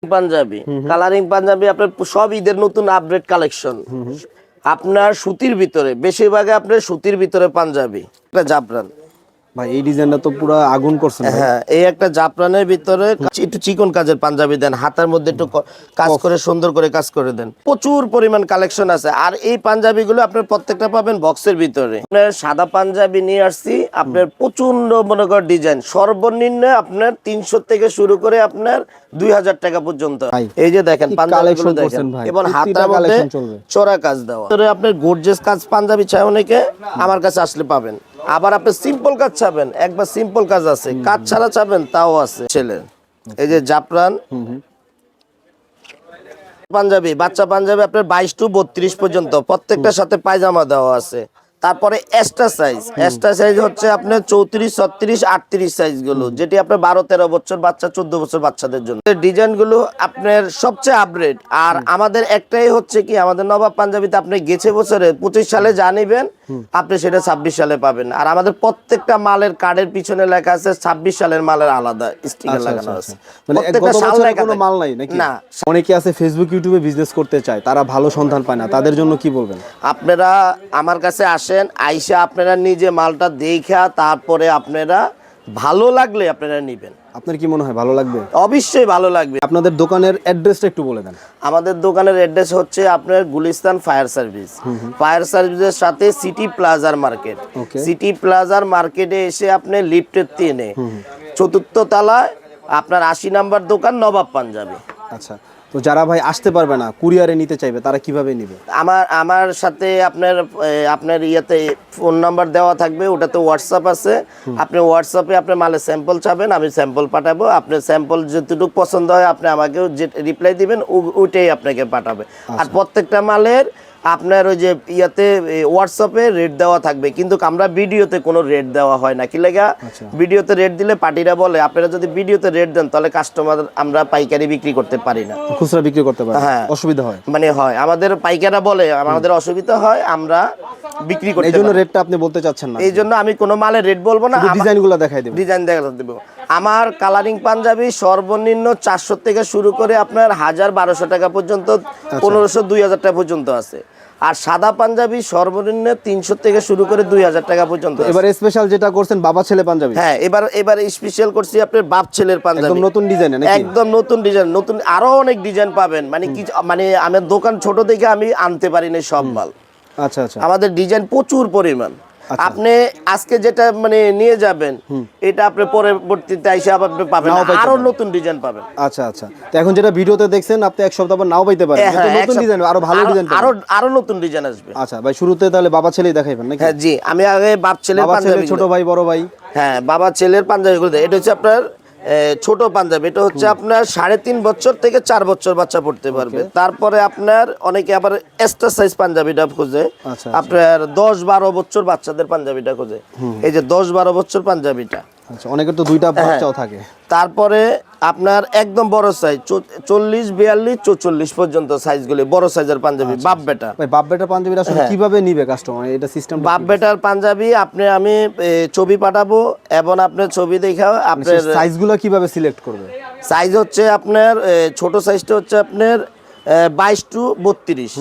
Panjabi colouring panjabi আপনার সব ঈদের নতুন আপডেট কালেকশন। আপনার সুতির ভিতরে বেশিরভাগ আপনার সুতির ভিতরে পাঞ্জাবি একটা জাফরান। ভাই এই ডিজাইনটা তো পুরো আগুন করছেন ভাই। হ্যাঁ, এই একটা জাফরানের ভিতরে একটু চিকন কাজের পাঞ্জাবি দেন, হাতার মধ্যে একটু কাজ করে সুন্দর করে কাজ করে দেন। প্রচুর পরিমাণ কালেকশন আছে। আর এই পাঞ্জাবিগুলো আপনার প্রত্যেকটা পাবেন বক্সের ভিতরে। আপনার সাদা পাঞ্জাবি নিয়ে আসছি, আপনার প্রচন্ড মনে করেন ডিজাইন, সর্বনিম্ন আপনার 300 থেকে শুরু করে আপনার 2000 টাকা পর্যন্ত। এই যে দেখেন পাঞ্জাবিগুলো দেখেন, এবং হাতার মধ্যে চড়া কাজ দেওয়া। আপনার গর্জিয়াস কাজ পাঞ্জাবি চাই অনেকে, আমার কাছে আসলে পাবেন। আবার আপনি সিম্পল কাজ চাবেন, একবার সিম্পল কাজ আছে, কাজ ছাড়া চাবেন তাও আছে। ছেলে এই যে জাফরান পাঞ্জাবি, বাচ্চা পাঞ্জাবি আপনার 22 to 32 পর্যন্ত, প্রত্যেকটার সাথে পায়জামা দেওয়া আছে। তারপরে এক্সট্রা সাইজ হচ্ছে আপনার 34, 36, 38 সাইজ গুলো, যেটি আপনার 12-13 বছর বাচ্চা, 14 বছর বাচ্চাদের জন্য। ডিজাইন গুলো আপনার সবচেয়ে আপডেট। আর আমাদের একটাই হচ্ছে কি, আমাদের নবাব পাঞ্জাবিতে আপনি গেছে বছরে 25 সালে যা নিবেন আপনি সেটা 26 সালে পাবেন। আর আমাদের প্রত্যেকটা মালের কার্ডের পিছনে লেখা আছে 26 সালের মালের আলাদা স্টিকার লাগানো আছে। মানে গত বছরের কোনো মাল নাই নাকি? না। অনেকে আছে ফেসবুক ইউটিউবে বিজনেস করতে চায়, তারা ভালো সন্ধান পায় না, তাদের জন্য কি বলবেন? আপনারা আমার কাছে আসেন, আইসা আপনারা নিজে মালটা দেখা তারপরে আপনারা ভালো লাগলে আপনারা নেবেন। আপনার কি মনে হয় ভালো লাগবে? অবশ্যই ভালো লাগবে। আপনাদের দোকানের অ্যাড্রেসটা একটু বলে দেন। আমাদের দোকানের অ্যাড্রেস হচ্ছে আপনার গুলিস্তান ফায়ার সার্ভিস। ফায়ার সার্ভিসের সাথে সিটি প্লাজার মার্কেট। সিটি প্লাজার মার্কেটে এসে আপনি লিফটের 3-এ 4th তলায় আপনার 80 নাম্বার দোকান নবাব পাঞ্জাবি। আচ্ছা, তো যারা ভাই আসতে পারবে না, কুরিয়ারে নিতে চাইবে, তারা কিভাবে নেবে? আমার সাথে আপনার ইয়েতে ফোন নাম্বার দেওয়া থাকবে, ওটাতে হোয়াটসঅ্যাপ আছে। আপনি হোয়াটসঅ্যাপে আপনার মালের স্যাম্পল চাবেন, আমি স্যাম্পল পাঠাবো। আপনার স্যাম্পল যতটুকু পছন্দ হয় আপনি আমাকেও যে রিপ্লাই দিবেন, ওইটাই আপনাকে পাঠাবে। আর প্রত্যেকটা মালের আপনার ওই যে ইয়াতে হোয়াটসঅ্যাপে রেট দেওয়া থাকবে, কিন্তু আমরা ভিডিওতে কোনো রেট দেওয়া হয় না। কি লাগা? ভিডিওতে রেট দিলে পার্টিরা বলে আপনারা যদি ভিডিওতে রেট দেন তাহলে কাস্টমার আমরা পাইকারি বিক্রি করতে পারি না, খুচরা বিক্রি করতে পারি। হ্যাঁ, অসুবিধা হয়। মানে হয় আমাদের পাইকাররা বলে আমাদের অসুবিধা হয়, আমরা বিক্রি করতে। এই জন্য রেটটা আপনি বলতে চাচ্ছেন না? এই জন্য আমি কোনো মালের রেট বলবো না, ডিজাইনগুলো দেখাই দেব। ডিজাইন দেখা দেব। আমার কালারিং পাঞ্জাবি সর্বনিম্ন 400 থেকে শুরু করে আপনার 1000-1200 টাকা পর্যন্ত, 1500-2000 টাকা পর্যন্ত আছে। আর সাদা পাঞ্জাবি সর্বনিম্ন 300 থেকে শুরু করে 2000 টাকা পর্যন্ত। এবার স্পেশাল যেটা করছেন বাবা ছেলে পাঞ্জাবি। হ্যাঁ, এবার স্পেশাল করছি আপনার বাপ ছেলের পাঞ্জাবি, একদম নতুন ডিজাইন নাকি? একদম নতুন ডিজাইন, নতুন আরো অনেক ডিজাইন পাবেন। মানে আমার দোকান ছোট থেকে আমি আনতে পারি না সব মাল। আচ্ছা আচ্ছা, আমাদের ডিজাইন প্রচুর পরিমাণ। আপনি আজকে যেটা মানে নিয়ে যাবেন, এটা আপনি পরবর্তীতে আইসা আপনি পাবেন, আরো নতুন ডিজাইন পাবেন। আচ্ছা আচ্ছা, তো এখন যেটা ভিডিওতে দেখছেন আপনি এক সপ্তাহ পর নাও পাইতে পারেন, নতুন ডিজাইন, আরো ভালো ডিজাইন, আরো নতুন ডিজাইন আসবে। আচ্ছা ভাই, শুরুতে তাহলে বাবা ছেলেই দেখাইবেন নাকি? হ্যাঁ জি, আমি আগে বাপ ছেলের পাঞ্জাবি, ছোট ভাই বড় ভাই। হ্যাঁ, বাবা ছেলের পাঞ্জাবিগুলো। এটা হচ্ছে আপনার ছোট পাঞ্জাবি, এটা হচ্ছে আপনার 3.5 বছর থেকে 4 বছর বাচ্চা পড়তে পারবে। তারপরে আপনার অনেকে আবার এক্সট্রা সাইজ পাঞ্জাবিটা খোঁজে, আপনার 10-12 বছর বাচ্চাদের পাঞ্জাবিটা খোঁজে। এই যে 10-12 বছর পাঞ্জাবিটা। আচ্ছা, অনেকের তো দুইটা বাচ্চাও থাকে। তারপরে আপনার একদম বড় সাইজ 40, 42, 44 পর্যন্ত সাইজগুলি বড় সাইজের পাঞ্জাবি। বাপ বেটা ভাই, বাপ বেটার পাঞ্জাবিটা আসলে কিভাবে নিবে কাস্টমার? এটা সিস্টেম বাপ বেটার পাঞ্জাবি আমি ছবি পাঠাবো, এবং আপনার ছবি দেখাও আপনার সাইজগুলো কিভাবে সিলেক্ট করবে? সাইজ হচ্ছে আপনার ছোট সাইজটা হচ্ছে আপনার 22 to 32,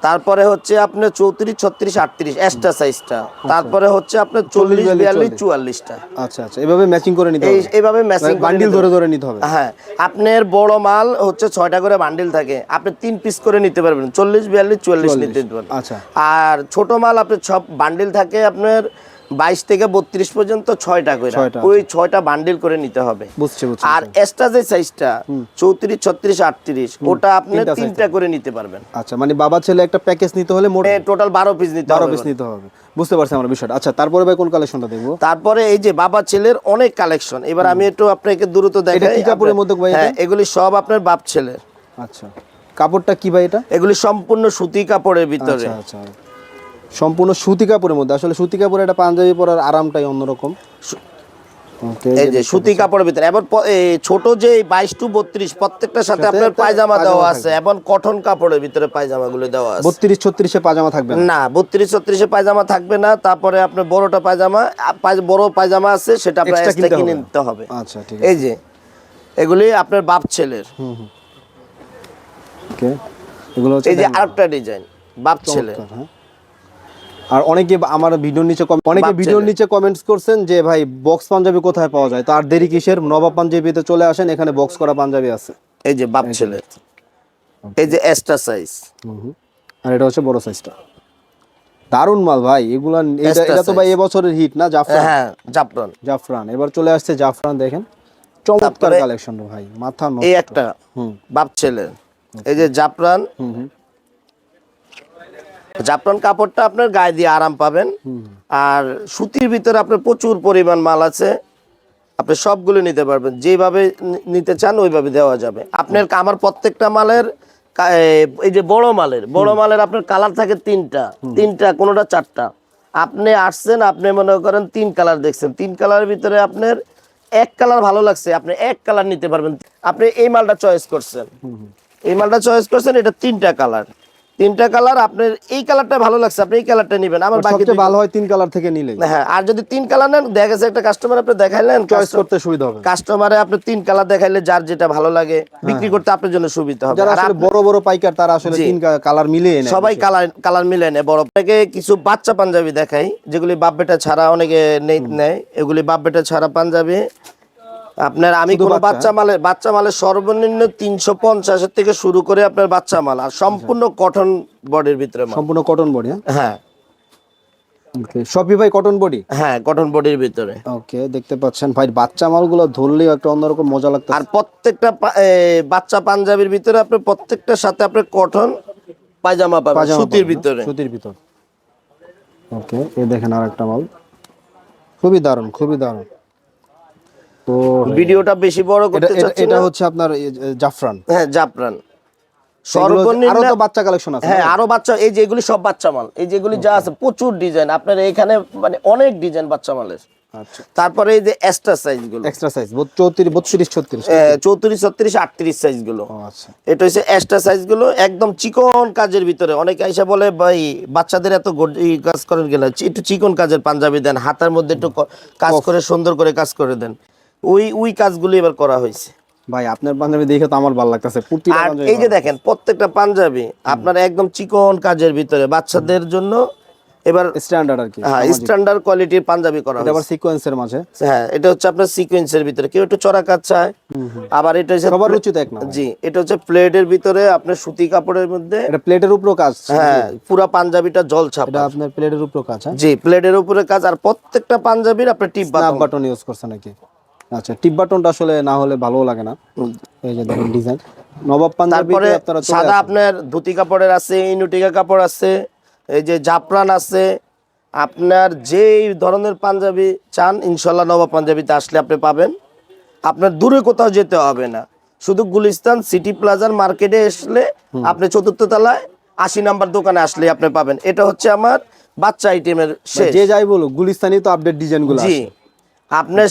তারপরে হচ্ছে আপনার 34, 36, 38 এক্সট্রা সাইজটা, তারপরে হচ্ছে আপনার 40, 42, 44টা। আচ্ছা আচ্ছা, এভাবে ম্যাচিং করে নিতে হবে। এইভাবে ম্যাচিং বান্ডিল ধরে ধরে নিতে হবে। হ্যাঁ, আপনার বড় মাল হচ্ছে 6টা করে বান্ডিল থাকে, আপনি 3 পিস করে নিতে পারবেন, 40, 42, 44 নিতে পারবেন। আচ্ছা, আর ছোট মাল আপনার সব বান্ডিল থাকে আপনার 22 থেকে 32 পর্যন্ত 6টা করে, ওই 6টা বান্ডিল করে নিতে হবে। বুঝছি। আর এক্সট্রা যে সাইজটা 34, 36, 38 ওটা আপনি 3টা করে নিতে পারবেন। আচ্ছা, মানে বাবা ছেলে একটা প্যাকেজ নিতে হলে মোট টোটাল 12 পিস নিতে হবে। 12 পিস নিতে হবে, বুঝতে পারছি আমরা বিষয়টা। আচ্ছা, তারপরে ভাই কোন কালেকশনটা দেখবো? তারপরে এই যে বাবা ছেলের অনেক কালেকশন, এবার আমি একটু আপনাকে দ্রুত দেখাই। এটা কি কাপড়ের মধ্যে ভাই? হ্যাঁ, এগুলি সব আপনার বাপ ছেলের। আচ্ছা, কাপড়টা কি ভাই এটা? এগুলি সম্পূর্ণ সুতি কাপড়ের ভিতরে। আচ্ছা, সম্পূর্ণ সুতি কাপড়ের মধ্যে। আসলে সুতি কাপড়ে একটা পাঞ্জাবি পরার আরামটাই অন্যরকম। এই যে সুতি কাপড়ের ভিতরে, এবং ছোট যে 22 to 32 প্রত্যেকটার সাথে আপনার পায়জামা দেওয়া আছে, এবং কটন কাপড়ের ভিতরে পায়জামাগুলো দেওয়া আছে। 32, 36 পায়জামা থাকবে না? 32, 36 পায়জামা থাকবে না। তারপরে আপনার বড়টা পায়জামা, বড় পায়জামা আছে, সেটা আপনার এক্সট্রা কিনে নিতে হবে। আচ্ছা, ঠিক আছে। এই যে এগুলি আপনার বাপ ছেলের। ওকে, এগুলো হচ্ছে এই যে আরেকটা ডিজাইন বাপ ছেলে। হ্যাঁ। আর অনেকে আমার ভিডিওর নিচে কমেন্টস করছেন যে ভাই বক্স পাঞ্জাবি কোথায় পাওয়া যায়, তো আর দেরি কিসের, নবাব পাঞ্জাবিতে চলে আসেন, এখানে বক্স করা পাঞ্জাবি আছে। এই যে বাপ ছেলে, এই যে এক্সট্রা সাইজ, আর এটা হচ্ছে বড় সাইজটা। দারুন মাল ভাই এগুলা। এটা তো ভাই এবছরের হিট না, জাফরান? হ্যাঁ জাফরান, জাফরান এবার চলে আসছে জাফরান, দেখেন চমৎকার কালেকশন ভাই, মাথা নষ্ট। এই একটা বাপ ছেলে, এই যে জাফরান। জাফরান কাপড়টা আপনার গায়ে দিয়ে আরাম পাবেন। আর সুতির ভিতরে আপনার প্রচুর পরিমাণ মাল আছে, আপনি সবগুলো নিতে পারবেন, যেভাবে নিতে চান ওইভাবে দেওয়া যাবে। আপনার আমার প্রত্যেকটা মালের এই যে বড় মালের আপনার কালার থাকে তিনটা কোনোটা চারটা। আপনি আসছেন, আপনি মনে করেন 3 কালার দেখছেন, 3 কালারের ভিতরে আপনার এক কালার ভালো লাগছে, আপনি এক কালার নিতে পারবেন। আপনি এই মালটা চয়েস করছেন, এটা 3টা কালার, আপনার এই কালারটা ভালো লাগছে, আপনি এই কালারটা নেবেন। আমার বাকি সবচেয়ে ভালো হয় 3 কালার থেকে নিলে। হ্যাঁ, আর যদি 3 কালার নেন, দেখা গেছে একটা কাস্টমার আপনি দেখাইলেন, চয়েস করতে সুবিধা হবে। কাস্টমারে আপনি 3 কালার দেখাইলে যার যেটা ভালো লাগে বিক্রি করতে আপনার জন্য সুবিধা হবে। যারা আসলে বড় বড় পাইকার তারা আসলে 3 কালার মিলিয়ে নেয়, সবাই কালার মিলিয়ে নেয়। বড় থেকে কিছু বাচ্চা পাঞ্জাবি দেখাই, যেগুলি বাপ বেটা ছাড়া অনেকে নেয়, এগুলি বাপ বেটা ছাড়া পাঞ্জাবি। আপনার আমি কোন বাচ্চা মালের সর্বনিম্ন 350 থেকে শুরু করে আপনার বাচ্চা মাল, আর সম্পূর্ণ কটন বডির ভিতরে, সম্পূর্ণ কটন বডি। হ্যাঁ ওকে, সবই ভাই কটন বডি। হ্যাঁ, কটন বডির ভিতরে। ওকে, দেখতে পাচ্ছেন ভাই বাচ্চা মালগুলো ধরলেও একটা অন্যরকম মজা লাগতো। আর প্রত্যেকটা বাচ্চা পাঞ্জাবির ভিতরে আপনার প্রত্যেকটার সাথে আপনার কটন পায়জামা পাবেন, সুতির ভিতরে। ওকে, এই দেখেন আরেকটা মাল, খুবই দারুণ। তো ভিডিওটা বেশি বড় করতে চাচ্ছি না। এটা হচ্ছে আপনার জাফরান। হ্যাঁ, জাফরান সর্বনিম্ন। আরো তো বাচ্চা কালেকশন আছে। হ্যাঁ, আরো বাচ্চা, এই যে এগুলি সব বাচ্চা মাল, এই যেগুলি যা আছে প্রচুর ডিজাইন আপনার এখানে, মানে অনেক ডিজাইন বাচ্চা মালের। আচ্ছা, তারপরে এই যে এক্সট্রা সাইজ গুলো, 34 32 36 34 36 38 সাইজ গুলো। আচ্ছা, এটা হচ্ছে এক্সট্রা সাইজ গুলো, একদম চিকন কাজের ভিতরে। অনেকে আইসা বলে ভাই বাচ্চাদের এত কাজ করেন গেলে, একটু চিকন কাজের পাঞ্জাবি দেন, হাতার মধ্যে একটু কাজ করে সুন্দর করে কাজ করে দেন। ওই কাজগুলো এবার করা হয়েছে ভাই। আপনার পাঞ্জাবি দেখে তো আমার ভালো লাগতেছে। আর এই যে দেখেন প্রত্যেকটা পাঞ্জাবি আপনার একদম চিকন কাজের ভিতরে বাচ্চাদের জন্য। এবার স্ট্যান্ডার্ড আর কি, হ্যাঁ, স্ট্যান্ডার্ড কোয়ালিটির পাঞ্জাবি করা এটা আবার সিকোয়েন্সের মাঝে। হ্যাঁ, এটা হচ্ছে আপনার সিকোয়েন্সের ভিতরে, কেউ একটু চড়া কাজ চায়, আবার এটা হচ্ছে সবার রুচি তো এক না। জি, এটা হচ্ছে প্লেটের ভিতরে আপনার সুতি কাপড়ের মধ্যে, এটা প্লেটের উপরও কাজ। হ্যাঁ, পুরো পাঞ্জাবিটা জল ছাপা। এটা আপনার প্লেটের উপরও কাজ। হ্যাঁ জি, প্লেটের উপরে কাজ। আর প্রত্যেকটা পাঞ্জাবির আপনার টিপ বাটন ইউজ করছে নাকি? আচ্ছা, টিপ বাটনটা আসলে না হলে ভালো লাগে না। এই যে দেখেন ডিজাইন নবাব পাঞ্জাবিতে আপনারা সাদা আপনার ধুতি কাপড়ের আছে, ইনুটিকা কাপড় আছে, এই যে জাফরান আছে। আপনার যেই ধরনের পাঞ্জাবি চান ইনশাল্লাহ নবাব পাঞ্জাবিতে আসলে আপনি পাবেন। আপনার দূরে কোথাও যেতে হবে না, শুধু গুলিস্তান সিটি প্লাজার মার্কেটে আসলে আপনি 4th তলায় 80 নাম্বার দোকানে আসলে আপনি পাবেন। এটা হচ্ছে আমার বাচ্চা আইটেমের শেষ। যে যাই বলো গুলিস্তানি তো আপডেট ডিজাইনগুলো জি, আপনি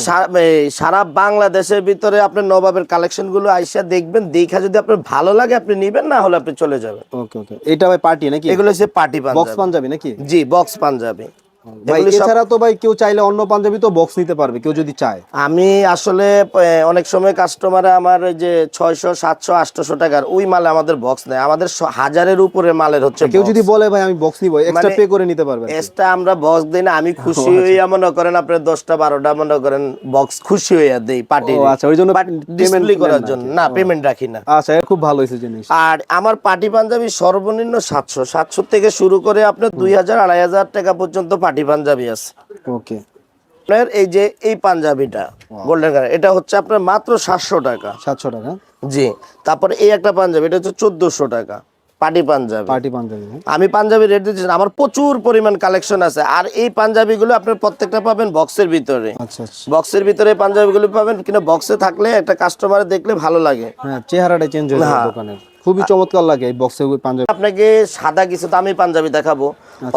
সারা বাংলাদেশের ভিতরে আপনার নবাবের কালেকশন গুলো আইসা দেখবেন, দেখা যদি আপনার ভালো লাগে আপনি নিবেন, না হলে আপনি চলে যাবেন। ওকে, এটা ভাই পার্টি নাকি? এগুলো হচ্ছে পার্টি পাঞ্জাবি, বক্স পাঞ্জাবি নাকি? জি, বক্স পাঞ্জাবি। ভাই এছাড়া তো ভাই কেউ চাইলে অন্য পাঞ্জাবি তো বক্স নিতে পারবে, কেউ যদি চায়। আমি আসলে অনেক সময় কাস্টমারে আমার যে 600 700 800 টাকার ওই মালে আমাদের বক্স নেয়, আমাদের 1000-এর উপরে মালের হচ্ছে। কেউ যদি বলে ভাই আমি বক্স নিব, এক্সট্রা পে করে নিতে পারবেন। এক্সট্রা আমরা বক্স দেই না, আমি খুশি হইয়া মনে করেন আপনার 10টা 12টা মনে করেন বক্স খুশি হইয়া দেই পার্টি। আচ্ছা, ওই জন্য ডিসপ্লে করার জন্য না, পেমেন্ট রাখি না। আচ্ছা, খুব ভালো হয়েছে জিনিস। আর আমার পার্টি পাঞ্জাবি সর্বনিম্ন 700 থেকে শুরু করে আপনার 2000 2500 টাকা পর্যন্ত পার্টি পাঞ্জাবি আছে। ওকে, আপনার এই যে এই পাঞ্জাবিটা গোল্ডেন কালার, এটা হচ্ছে আপনার মাত্র 700 টাকা। 700 টাকা? জি। তারপরে এই একটা পাঞ্জাবি, এটা হচ্ছে 1400 টাকা পার্টি পাঞ্জাবি। আমি পাঞ্জাবি রেট দিচ্ছি, আমার প্রচুর পরিমাণ কালেকশন আছে। আর এই পাঞ্জাবিগুলো আপনার প্রত্যেকটা পাবেন বক্সের ভিতরে। আচ্ছা, বক্সের ভিতরে পাঞ্জাবিগুলো পাবেন, কিন্তু বক্সে থাকলে একটা কাস্টমার দেখলে ভালো লাগে। হ্যাঁ, চেহারাটা চেঞ্জ হয়ে যায় দোকানের, খুবই চমৎকার লাগে এই বক্সে পাঞ্জাবি। আপনাকে সাদা কিছু দামি পাঞ্জাবি দেখাবো।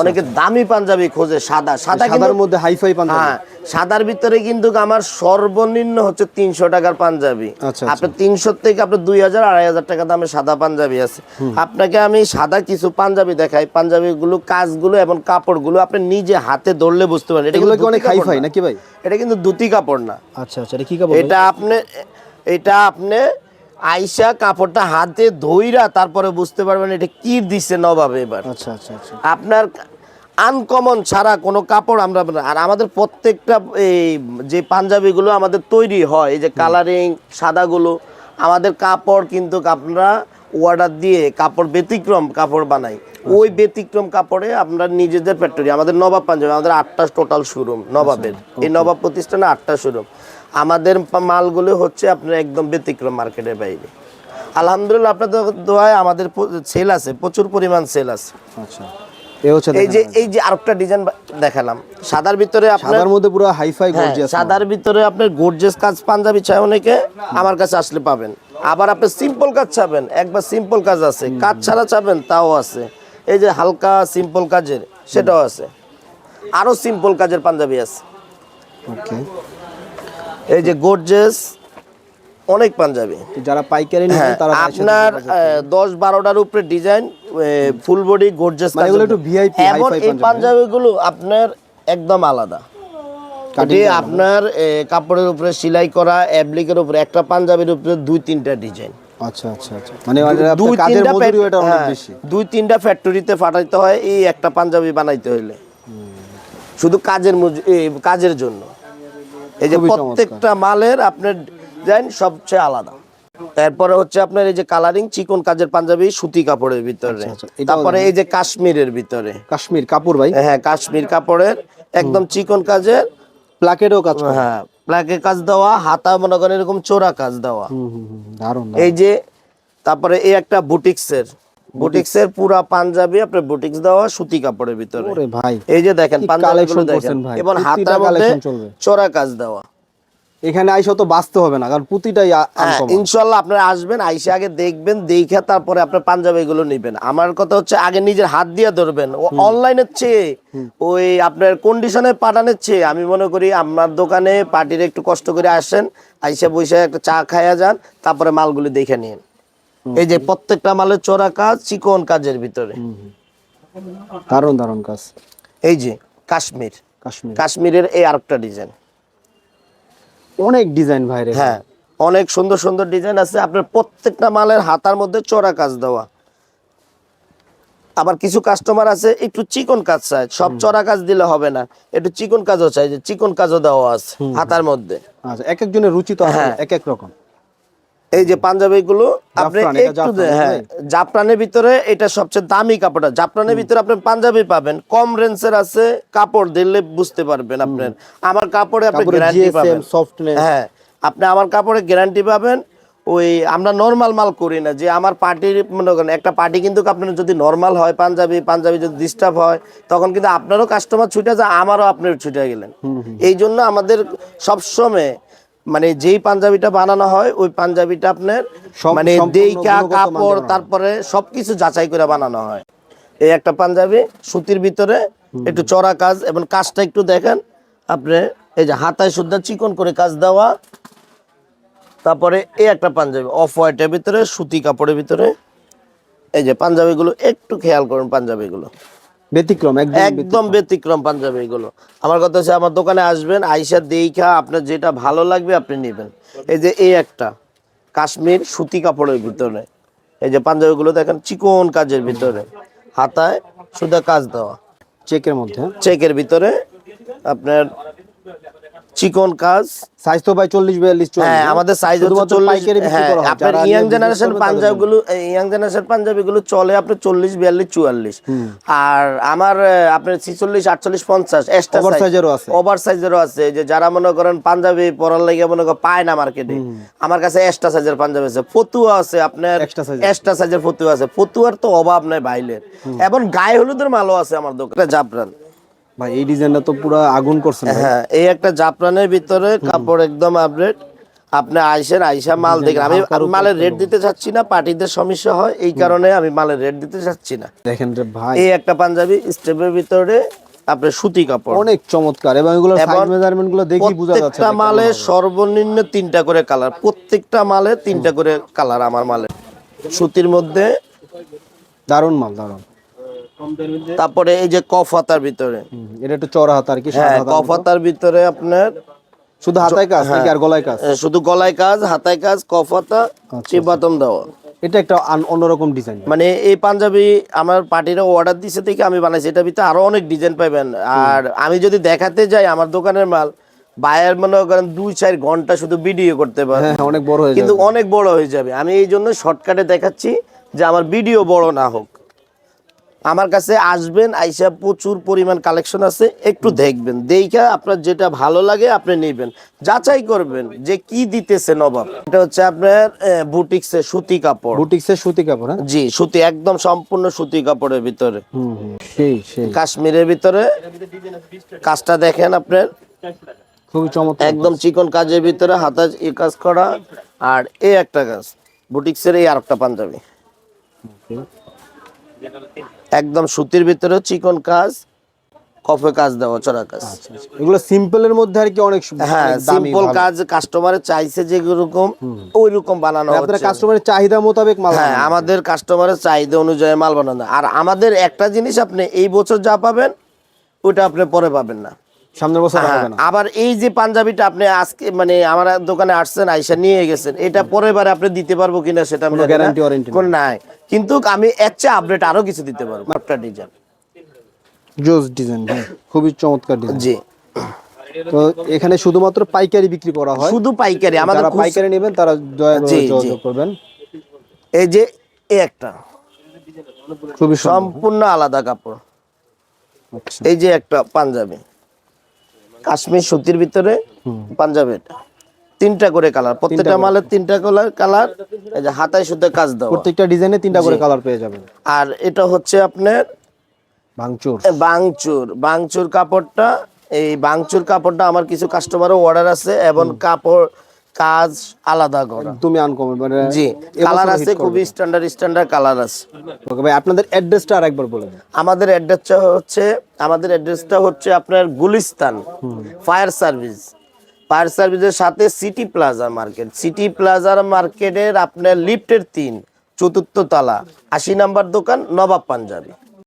অনেকে দামি পাঞ্জাবি খোঁজে, সাদার মধ্যে হাইফাই পাঞ্জাবি। হ্যাঁ, সাদার ভিতরে কিন্তু আমার সর্বনিম্ন হচ্ছে 300 টাকার পাঞ্জাবি। আপনার 300 থেকে আপনার 2000 2500 টাকা দামের সাদা পাঞ্জাবি আছে। আপনাকে আমি সাদা কিছু পাঞ্জাবি দেখাই, পাঞ্জাবিগুলো কাজগুলো এবং কাপড়গুলো আপনি নিজে হাতে ধরলে বুঝতে পারেন এগুলো কি অনেক হাইফাই নাকি ভাই? এটা কিন্তু ধুতি কাপড় না। আচ্ছা, এটা কি কাপড়? এটা আপনি আইসা কাপড়টা হাতে ধইরা তারপরে বুঝতে পারবেন এটা কি দিছে নবাব। এবার আচ্ছা আচ্ছা আচ্ছা। আপনার আনকমন ছাড়া কোনো কাপড় আমরা, আর আমাদের প্রত্যেকটা এই যে পাঞ্জাবিগুলো আমাদের তৈরি হয়, এই যে কালারিং সাদাগুলো, আমাদের কাপড় কিন্তু আপনারা অর্ডার দিয়ে কাপড় ব্যতিক্রম কাপড় বানাই। ওই ব্যতিক্রম কাপড়ে আমরা নিজেদের ফ্যাক্টরি, আমাদের নবাব পাঞ্জাবি, আমাদের 8টা টোটাল শোরুম নবাবের, এই নবাব প্রতিষ্ঠানে 8টা শোরুম। আমাদের মালগুলো হচ্ছে আপনার একদম ব্যতিক্রম মার্কেটের বাইরে। আলহামদুলিল্লাহ আপনাদের দোয়ায় আমাদের সেল আছে, প্রচুর পরিমাণ সেল আছে। আচ্ছা, এই হচ্ছে এই যে আরেকটা ডিজাইন দেখালাম সাদার ভিতরে, আপনার সাদার মধ্যে পুরো হাইফাই গর্জিয়াস। সাদার ভিতরে আপনার গর্জিয়াস কাজ পাঞ্জাবি চাই অনেকে, আমার কাছে আসলে পাবেন। আবার আপনি সিম্পল কাজ চাবেন, একবার সিম্পল কাজ আছে, কাজ ছাড়া চাবেন তাও আছে। এই যে হালকা সিম্পল কাজের সেটাও আছে, আরো সিম্পল কাজের পাঞ্জাবি আছে। ওকে, এই যে গর্জিয়াস অনেক পাঞ্জাবি, যারা পাইকারি নেবেন তারা আপনার 10-12টার উপরে ডিজাইন, ফুল বডি গর্জিয়াস কাজ, এগুলো একটু ভিআইপি এবং এই পাঞ্জাবিগুলো আপনার একদম আলাদা। এটি আপনার কাপড়ের উপরে সেলাই করা, অ্যাপ্লিকের উপরে একটা পাঞ্জাবির উপরে 2-3টা ডিজাইন। আচ্ছা আচ্ছা আচ্ছা, মানে আপনার কাজের মজুরিও এটা অনেক বেশি। 2-3টা ফ্যাক্টরিতে পাঠাইতে হয় এই একটা পাঞ্জাবি বানাইতে হইলে, শুধু কাজের জন্য। এই যে প্রত্যেকটা মালের আপনার ডিজাইন সবচেয়ে আলাদা। তারপরে হচ্ছে আপনার এই যে কালারিং চিকন কাজের পাঞ্জাবি সুতি কাপড়ের ভিতরে। তারপরে এই যে কাশ্মীরের ভিতরে, কাশ্মীর কাপড় ভাই, হ্যাঁ কাশ্মীর কাপড়ের একদম চিকন কাজের, প্লাকেটও কাজ, হ্যাঁ প্লাকে কাজ দেওয়া, হাতা মনে করেন এরকম চোরা কাজ দেওয়া। দারুণ। এই যে তারপরে এই একটা বুটিক্সের পুরা পাঞ্জাবি আপনার বুটিক্স দেওয়া সুতি কাপড়ের ভিতরে। ওরে ভাই, এই যে দেখেন পাঞ্জাবিগুলো দেখেন, এবং হাতার মধ্যে চোরা কাজ দেওয়া। এখানে আইসা তো বাঁচতে হবে না, কারণ প্রতিটাই ইনশাআল্লাহ আপনারা আসবেন, আইসা আগে দেখবেন, দেখে তারপরে আপনার পাঞ্জাবিগুলো নেবেন। আমার কথা হচ্ছে আগে নিজের হাত দিয়ে ধরবেন। অনলাইনের চেয়ে ওই আপনার কন্ডিশনে পাঠানোর চেয়ে আমি মনে করি আমার দোকানে পার্টির একটু কষ্ট করে আসেন, আইসা বসে একটা চা খাইয়া যান, তারপরে মালগুলো দেখে নিন। এই যে প্রত্যেকটা মালের চোরা কাজ চিকন কাজের ভিতরে, দারুণ দারুণ কাজ। এই যে কাশ্মীরের এই আরেকটা ডিজাইন, অনেক ডিজাইন ভাই রে। হ্যাঁ অনেক সুন্দর সুন্দর ডিজাইন আছে। আপনার প্রত্যেকটা মালের হাতার মধ্যে চোরা কাজ দেওয়া। আবার কিছু কাস্টমার আছে একটু চিকন কাজ চায়, সব চড়া কাজ দিলে হবে না, একটু চিকন কাজও চাই, যে চিকন কাজও দেওয়া আছে হাতার মধ্যে। আচ্ছা, এক একজনের রুচি তো এক এক রকম। এই যে পাঞ্জাবি গুলো আপনি একটু জাফরানের ভিতরে, এটা সবচেয়ে দামি কাপড়। জাফরানের ভিতরে আপনি পাঞ্জাবি পাবেন কম রেঞ্জের আছে, কাপড় দিলে বুঝতে পারবেন আপনার। আমার কাপড়ে আপনি গ্যারান্টি পাবেন, হ্যাঁ আপনি আমার কাপড়ে গ্যারান্টি পাবেন। ওই আমরা নরমাল মাল করি না, যে আমার পার্টির মনে করেন একটা পার্টি কিন্তু আপনার যদি নরমাল হয় পাঞ্জাবি যদি ডিস্টার্ব হয়, তখন কিন্তু আপনারও কাস্টমার ছুটে যায়, আমারও আপনার ছুটে গেলেন। এই জন্য আমাদের সবসময় মানে যেই পাঞ্জাবিটা বানানো হয় ওই পাঞ্জাবিটা আপনার মানে দেইকা কাপড় তারপরে সবকিছু যাচাই করে বানানো হয়। এই একটা পাঞ্জাবি সুতির ভিতরে একটু চড়া কাজ, এবং কাজটা একটু দেখেন আপনি, এই যে হাতায় সুদ্ধা চিকন করে কাজ দেওয়া। তারপরে এই একটা পাঞ্জাবি অফ হোয়াইটের ভিতরে সুতি কাপড়ের ভিতরে। এই যে পাঞ্জাবিগুলো একটু খেয়াল করুন, পাঞ্জাবিগুলো ব্যতিক্রম, একদম ব্যতিক্রম পাঞ্জাবিগুলো। আমার কথা হচ্ছে আমার দোকানে আসবেন, আইসা দেইখা আপনার যেটা ভালো লাগবে আপনি নেবেন। এই যে এই একটা কাশ্মীর সুতি কাপড়ের ভিতরে, এই যে পাঞ্জাবিগুলো দেখেন চিকন কাজের ভিতরে, হাতায় শুধু কাজ দেওয়া, চেকের মধ্যে, চেকের ভিতরে আপনার চিকন কাজ। সাইজ তো ভাই 40-42, হ্যাঁ আমাদের সাইজ হচ্ছে 40। হ্যাঁ আপনার ইয়াং জেনারেশন পাঞ্জাবিগুলো চলে আপনার 40, 42, 44। আর আমার আপনার 46, 48, 50 এক্সট্রা সাইজেরও আছে, ওভার সাইজেরও আছে। যে যারা মনে করেন পাঞ্জাবি পরার লাগে মনে করেন পায় না মার্কেটে, আমার কাছে এক্সট্রা সাইজের পাঞ্জাবি আছে, ফতুয়া আছে আপনার এক্সট্রা সাইজের ফতুয়া আছে। ফতুয়ার তো অভাব নাই বাইলের, এবং গায়ে হলুদের মালও আছে আমার দোকানে। জাফরান ভাই এই ডিজাইনটা তো পুরো আগুন করছে। হ্যাঁ এই একটা জাফরানের ভিতরে কাপড় একদম আপডেট। আপনি আইসা মাল দেখেন। আমি মালের রেট দিতে চাচ্ছি না, পার্টিদের সমস্যা হয় এই কারণে আমি মালের রেট দিতে চাচ্ছি না। দেখেন রে ভাই, এই একটা পাঞ্জাবি স্টেপের ভিতরে আপনার সুতি কাপড়, অনেক চমৎকার, এবং এগুলোর সাইজ মেজারমেন্ট গুলো দেখি বোঝা যাচ্ছে। প্রত্যেকটা মালে সর্বনিম্ন 3টা করে কালার, প্রত্যেকটা মালে 3টা করে কালার আমার মালে। সুতির মধ্যে দারুন মাল, দারুন। তারপরে এই যে কফ হাতার ভিতরে, এটা একটু চড়া হাতা আর কি, হ্যাঁ কফ হাতার ভিতরে আপনার শুধু হাতায় কাজ নাকি আর গলায় কাজ? শুধু গলায় কাজ, হাতায় কাজ, কফাতা, চিপাতম দেওয়া। এটা একটা অন্যরকম ডিজাইন। মানে এই পাঞ্জাবি আমার পার্টিরা অর্ডার দিছে থেকে আমি বানাইছি। এটার ভিতরে আরো অনেক ডিজাইন পাবেন। আর আমি যদি দেখাতে যাই আমার দোকানের মাল, বায়ার মনে করেন 2-4 ঘন্টা শুধু ভিডিও করতে পারে, হ্যাঁ অনেক বড় হয়ে কিন্তু যাবে। অনেক বড় হয়ে যাবে। আমি এই জন্য শর্টকাটে দেখাচ্ছি যে আমার ভিডিও বড় না হোক। আমার কাছে আসবেন, আইসা প্রচুর পরিমাণ কালেকশন আছে, একটু দেখবেন, দেখা আপনার যেটা ভালো লাগে আপনি নেবেন, যাচাই করবেন যে কি দিতেছে নবাব। এটা হচ্ছে আপনার বুটিক্সের সুতি কাপড়। বুটিক্সের সুতি কাপড়। হ্যাঁ জি, সুতি, একদম সম্পূর্ণ সুতি কাপড়ের ভিতরে, সেই সেই কাশ্মীরের ভিতরে। কাজটা দেখেন আপনার, খুবই চমৎকার। একদম চিকন কাজের ভিতরে হাতা কাজ করা। আর এই একটা কাজ বুটিক্সের, এই আরেকটা পাঞ্জাবি একদম সুতির ভিতরে চিকন কাজ, কফে কাজ দেওয়া, চড়া কাজ। এগুলো সিম্পলের মধ্যে আর কি অনেক হ্যাঁ, অনেক দামি, সিম্পল ভালো। কাজ কাস্টমারের চাইছে যেরকম ওই রকম বানানো মানে আপনারা হচ্ছে। কাস্টমারের চাহিদা মোতাবেক মাল হ্যাঁ, বানান। আমাদের কাস্টমারের চাহিদা অনুযায়ী মাল বানানো। আর আমাদের একটা জিনিস, আপনি এই বছর যা পাবেন ওটা আপনি পরে পাবেন না, সামনের বছর হ্যাঁ। হবে না। আবার এই যে পাঞ্জাবিটা আপনি আজকে মানে আমার দোকানে আসছেন, আইসা নিয়ে গেছেন, এটা পরের বারে আপনি দিতে পারবো কিনা সেটা আমি জানি না। গ্যারান্টি ওয়ারেন্টি কোন নাই, কিন্তু আমি এর চেয়ে আপডেট আরো কিছু দিতে পারবো। একটা ডিজাইন, জোস ডিজাইন, খুবই চমৎকার ডিজাইন। জি। তো এখানে শুধুমাত্র পাইকারি বিক্রি করা হয়, শুধু পাইকারি। আমাদের যারা পাইকারি নেবেন তারা দয়া করে জি, জি। যোগাযোগ করবেন। এই যে এই একটা খুবই সুন্দর। সম্পূর্ণ আলাদা কাপড়। আচ্ছা। এই যে একটা পাঞ্জাবি কাশ্মীর সুতির ভিতরে পাঞ্জাবি, এটা 3টা করে কালার, প্রত্যেকটা মালের 3টা কালার। এই যে হাতায় সুতে কাজ দেওয়া, প্রত্যেকটা ডিজাইনে 3টা করে কালার পেয়ে যাবেন। আর এটা হচ্ছে আপনার ভাঙচুর। বাংচুর কাপড়টা। এই বাংচুর কাপড়টা আমার কিছু কাস্টমারও অর্ডার আছে, এবং কাপড় কাজ আলাদা করা, তুমি আনকমন মানে জি। এবছর কালার hit আছে, করবে। খুবই স্ট্যান্ডার্ড কালার আছে। ওকে ভাই, আপনাদের অ্যাড্রেসটা আরেকবার বলে দিন। আমাদের অ্যাড্রেসটা হচ্ছে আপনার গুলিস্তান ফায়ার সার্ভিসের সাথে সিটি প্লাজা মার্কেটের আপনার লিফটের 3, 4র্থ তলা, 80 নাম্বার দোকান, নবাব পাঞ্জাবি।